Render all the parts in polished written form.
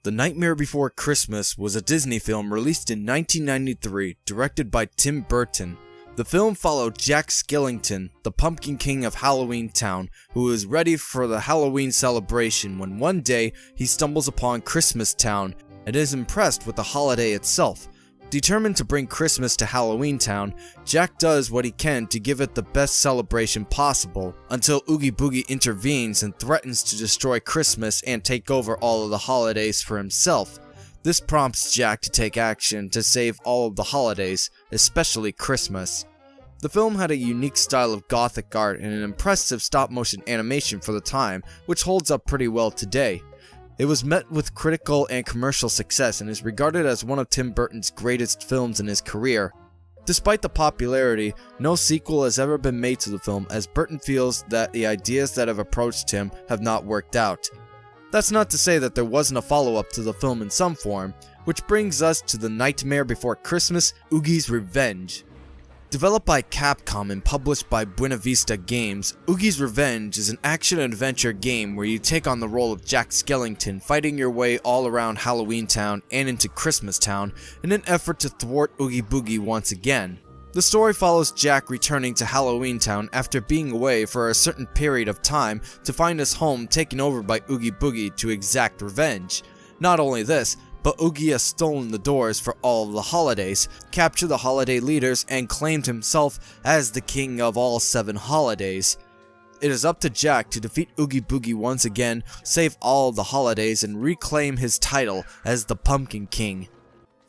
The Nightmare Before Christmas was a Disney film released in 1993, directed by Tim Burton. The film followed Jack Skellington, the Pumpkin King of Halloween Town, who is ready for the Halloween celebration when one day he stumbles upon Christmas Town and is impressed with the holiday itself. Determined to bring Christmas to Halloween Town, Jack does what he can to give it the best celebration possible, until Oogie Boogie intervenes and threatens to destroy Christmas and take over all of the holidays for himself. This prompts Jack to take action to save all of the holidays, especially Christmas. The film had a unique style of gothic art and an impressive stop-motion animation for the time, which holds up pretty well today. It was met with critical and commercial success and is regarded as one of Tim Burton's greatest films in his career. Despite the popularity, no sequel has ever been made to the film, as Burton feels that the ideas that have approached him have not worked out. That's not to say that there wasn't a follow-up to the film in some form, which brings us to The Nightmare Before Christmas: Oogie's Revenge. Developed by Capcom and published by Buena Vista Games, Oogie's Revenge is an action-adventure game where you take on the role of Jack Skellington, fighting your way all around Halloween Town and into Christmas Town in an effort to thwart Oogie Boogie once again. The story follows Jack returning to Halloween Town after being away for a certain period of time to find his home taken over by Oogie Boogie to exact revenge. Not only this, but Oogie has stolen the doors for all of the holidays, captured the holiday leaders, and claimed himself as the king of all 7 holidays. It is up to Jack to defeat Oogie Boogie once again, save all of the holidays, and reclaim his title as the Pumpkin King.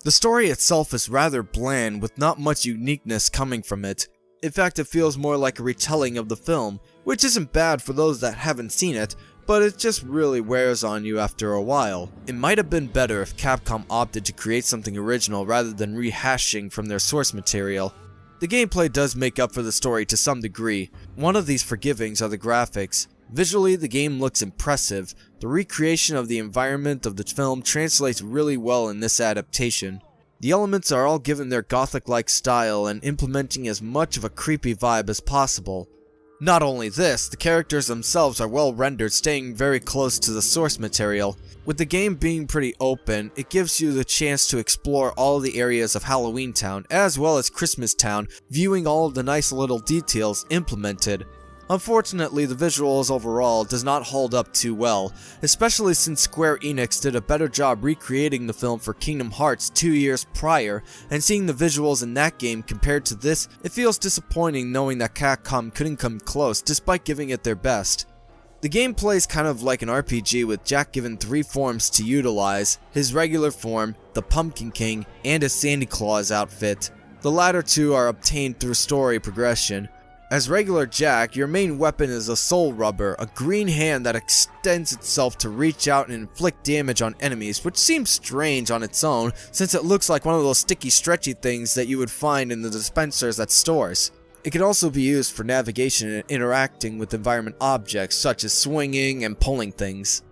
The story itself is rather bland, with not much uniqueness coming from it. In fact, it feels more like a retelling of the film, which isn't bad for those that haven't seen it, but it just really wears on you after a while. It might have been better if Capcom opted to create something original rather than rehashing from their source material. The gameplay does make up for the story to some degree. One of these forgivings are the graphics. Visually, the game looks impressive. The recreation of the environment of the film translates really well in this adaptation. The elements are all given their gothic-like style and implementing as much of a creepy vibe as possible. Not only this, the characters themselves are well rendered, staying very close to the source material. With the game being pretty open, it gives you the chance to explore all the areas of Halloween Town, as well as Christmas Town, viewing all of the nice little details implemented. Unfortunately, the visuals overall does not hold up too well, especially since Square Enix did a better job recreating the film for Kingdom Hearts 2 years prior, and seeing the visuals in that game compared to this, it feels disappointing knowing that Capcom couldn't come close despite giving it their best. The game plays kind of like an RPG, with Jack given 3 forms to utilize: his regular form, the Pumpkin King, and his Santa Claus outfit. The latter 2 are obtained through story progression. As regular Jack, your main weapon is a soul rubber, a green hand that extends itself to reach out and inflict damage on enemies, which seems strange on its own since it looks like one of those sticky stretchy things that you would find in the dispensers at stores. It can also be used for navigation and interacting with environment objects such as swinging and pulling things.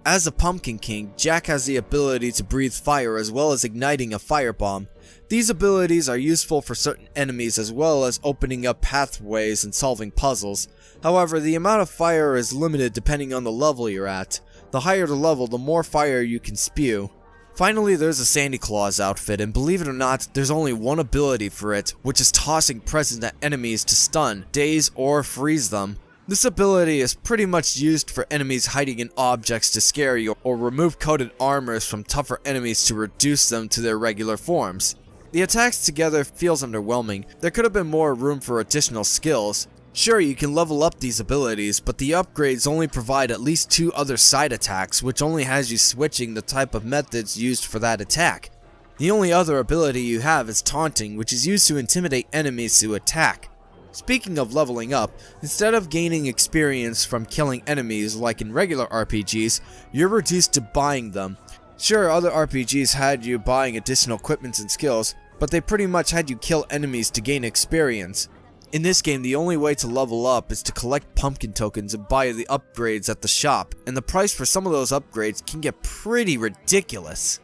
As a Pumpkin King, Jack has the ability to breathe fire as well as igniting a firebomb. These abilities are useful for certain enemies as well as opening up pathways and solving puzzles. However, the amount of fire is limited depending on the level you're at. The higher the level, the more fire you can spew. Finally, there's a Santa Claus outfit, and believe it or not, there's only one ability for it, which is tossing presents at enemies to stun, daze, or freeze them. This ability is pretty much used for enemies hiding in objects to scare you, or remove coated armors from tougher enemies to reduce them to their regular forms. The attacks together feels underwhelming. There could have been more room for additional skills. Sure, you can level up these abilities, but the upgrades only provide at least 2 other side attacks, which only has you switching the type of methods used for that attack. The only other ability you have is taunting, which is used to intimidate enemies to attack. Speaking of leveling up, instead of gaining experience from killing enemies like in regular RPGs, you're reduced to buying them. Sure, other RPGs had you buying additional equipments and skills, but they pretty much had you kill enemies to gain experience. In this game, the only way to level up is to collect pumpkin tokens and buy the upgrades at the shop, and the price for some of those upgrades can get pretty ridiculous.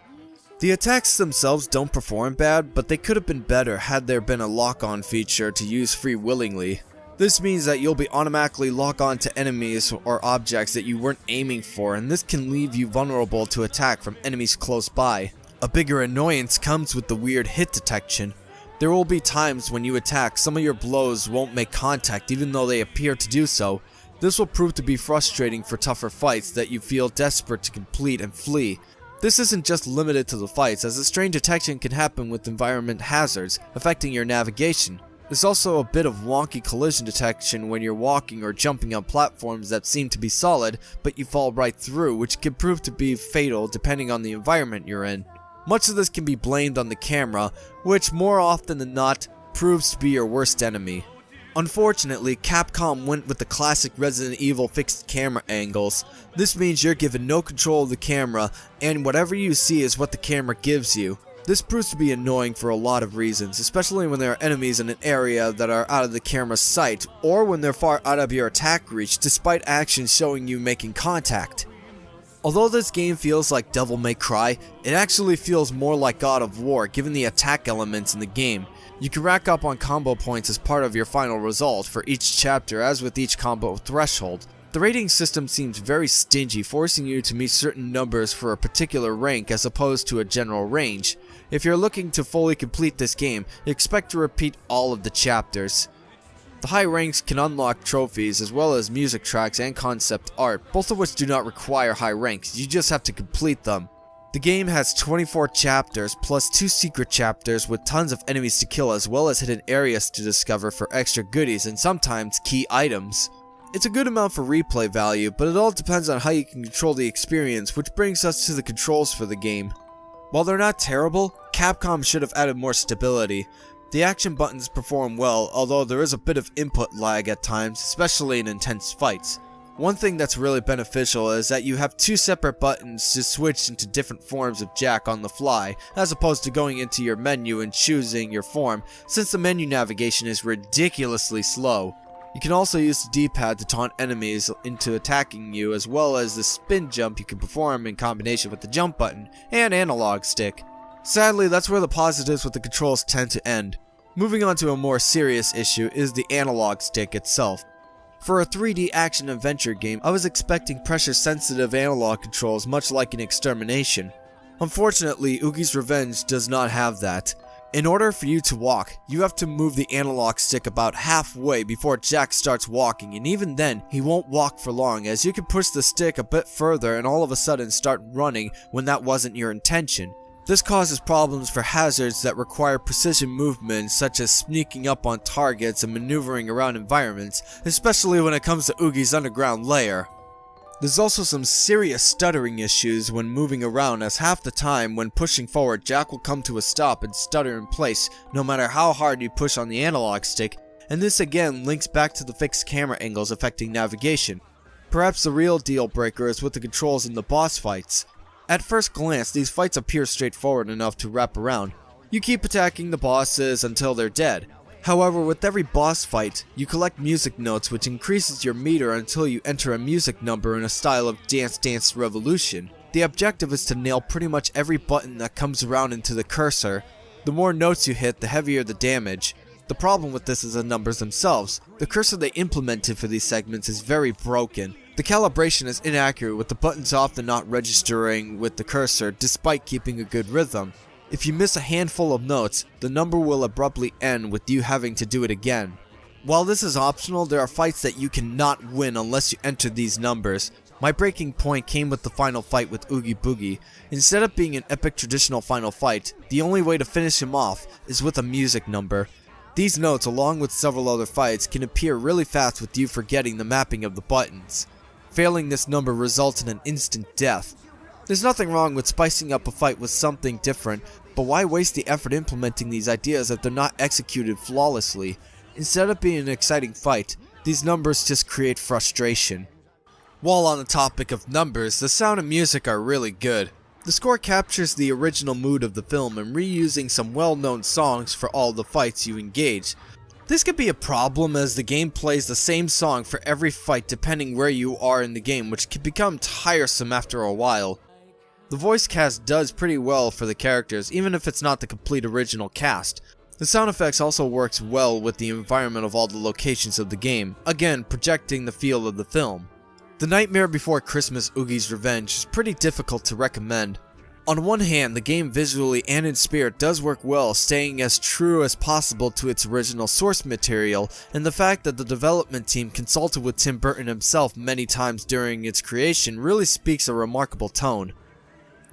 The attacks themselves don't perform bad, but they could have been better had there been a lock-on feature to use free willingly. This means that you'll be automatically lock on to enemies or objects that you weren't aiming for, and this can leave you vulnerable to attack from enemies close by. A bigger annoyance comes with the weird hit detection. There will be times when you attack, some of your blows won't make contact even though they appear to do so. This will prove to be frustrating for tougher fights that you feel desperate to complete and flee. This isn't just limited to the fights, as the strange detection can happen with environment hazards, affecting your navigation. There's also a bit of wonky collision detection when you're walking or jumping on platforms that seem to be solid, but you fall right through, which can prove to be fatal depending on the environment you're in. Much of this can be blamed on the camera, which more often than not proves to be your worst enemy. Unfortunately, Capcom went with the classic Resident Evil fixed camera angles. This means you're given no control of the camera, and whatever you see is what the camera gives you. This proves to be annoying for a lot of reasons, especially when there are enemies in an area that are out of the camera's sight, or when they're far out of your attack reach despite actions showing you making contact. Although this game feels like Devil May Cry, it actually feels more like God of War given the attack elements in the game. You can rack up on combo points as part of your final result for each chapter, as with each combo threshold. The rating system seems very stingy, forcing you to meet certain numbers for a particular rank as opposed to a general range. If you're looking to fully complete this game, expect to repeat all of the chapters. The high ranks can unlock trophies as well as music tracks and concept art, both of which do not require high ranks, you just have to complete them. The game has 24 chapters plus 2 secret chapters with tons of enemies to kill as well as hidden areas to discover for extra goodies and sometimes key items. It's a good amount for replay value, but it all depends on how you can control the experience, which brings us to the controls for the game. While they're not terrible, Capcom should have added more stability. The action buttons perform well, although there is a bit of input lag at times, especially in intense fights. One thing that's really beneficial is that you have 2 separate buttons to switch into different forms of Jack on the fly, as opposed to going into your menu and choosing your form, since the menu navigation is ridiculously slow. You can also use the D-pad to taunt enemies into attacking you, as well as the spin jump you can perform in combination with the jump button and analog stick. Sadly, that's where the positives with the controls tend to end. Moving on to a more serious issue is the analog stick itself. For a 3D action-adventure game, I was expecting pressure-sensitive analog controls much like in Extermination. Unfortunately, Oogie's Revenge does not have that. In order for you to walk, you have to move the analog stick about halfway before Jack starts walking, and even then, he won't walk for long, as you can push the stick a bit further and all of a sudden start running when that wasn't your intention. This causes problems for hazards that require precision movement, such as sneaking up on targets and maneuvering around environments, especially when it comes to Oogie's underground lair. There's also some serious stuttering issues when moving around, as half the time when pushing forward, Jack will come to a stop and stutter in place no matter how hard you push on the analog stick, and this again links back to the fixed camera angles affecting navigation. Perhaps the real deal breaker is with the controls in the boss fights. At first glance, these fights appear straightforward enough to wrap around. You keep attacking the bosses until they're dead. However, with every boss fight, you collect music notes which increases your meter until you enter a music number in a style of Dance Dance Revolution. The objective is to nail pretty much every button that comes around into the cursor. The more notes you hit, the heavier the damage. The problem with this is the numbers themselves. The cursor they implemented for these segments is very broken. The calibration is inaccurate, with the buttons often not registering with the cursor despite keeping a good rhythm. If you miss a handful of notes, the number will abruptly end with you having to do it again. While this is optional, there are fights that you cannot win unless you enter these numbers. My breaking point came with the final fight with Oogie Boogie. Instead of being an epic traditional final fight, the only way to finish him off is with a music number. These notes, along with several other fights, can appear really fast with you forgetting the mapping of the buttons. Failing this number results in an instant death. There's nothing wrong with spicing up a fight with something different, but why waste the effort implementing these ideas if they're not executed flawlessly? Instead of being an exciting fight, these numbers just create frustration. While on the topic of numbers, the sound and music are really good. The score captures the original mood of the film and reusing some well-known songs for all the fights you engage. This could be a problem as the game plays the same song for every fight depending where you are in the game, which can become tiresome after a while. The voice cast does pretty well for the characters, even if it's not the complete original cast. The sound effects also works well with the environment of all the locations of the game, again projecting the feel of the film. The Nightmare Before Christmas Oogie's Revenge is pretty difficult to recommend. On one hand, the game visually and in spirit does work well, staying as true as possible to its original source material, and the fact that the development team consulted with Tim Burton himself many times during its creation really speaks a remarkable tone.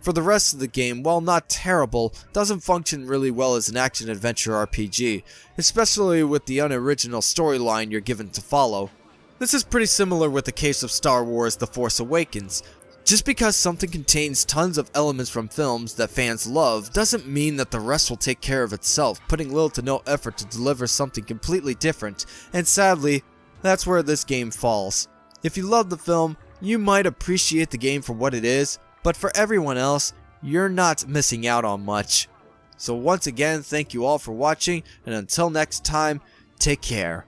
For the rest of the game, while not terrible, doesn't function really well as an action-adventure RPG, especially with the unoriginal storyline you're given to follow. This is pretty similar with the case of Star Wars The Force Awakens. Just because something contains tons of elements from films that fans love doesn't mean that the rest will take care of itself, putting little to no effort to deliver something completely different, and sadly, that's where this game falls. If you love the film, you might appreciate the game for what it is, but for everyone else, you're not missing out on much. So once again, thank you all for watching, and until next time, take care.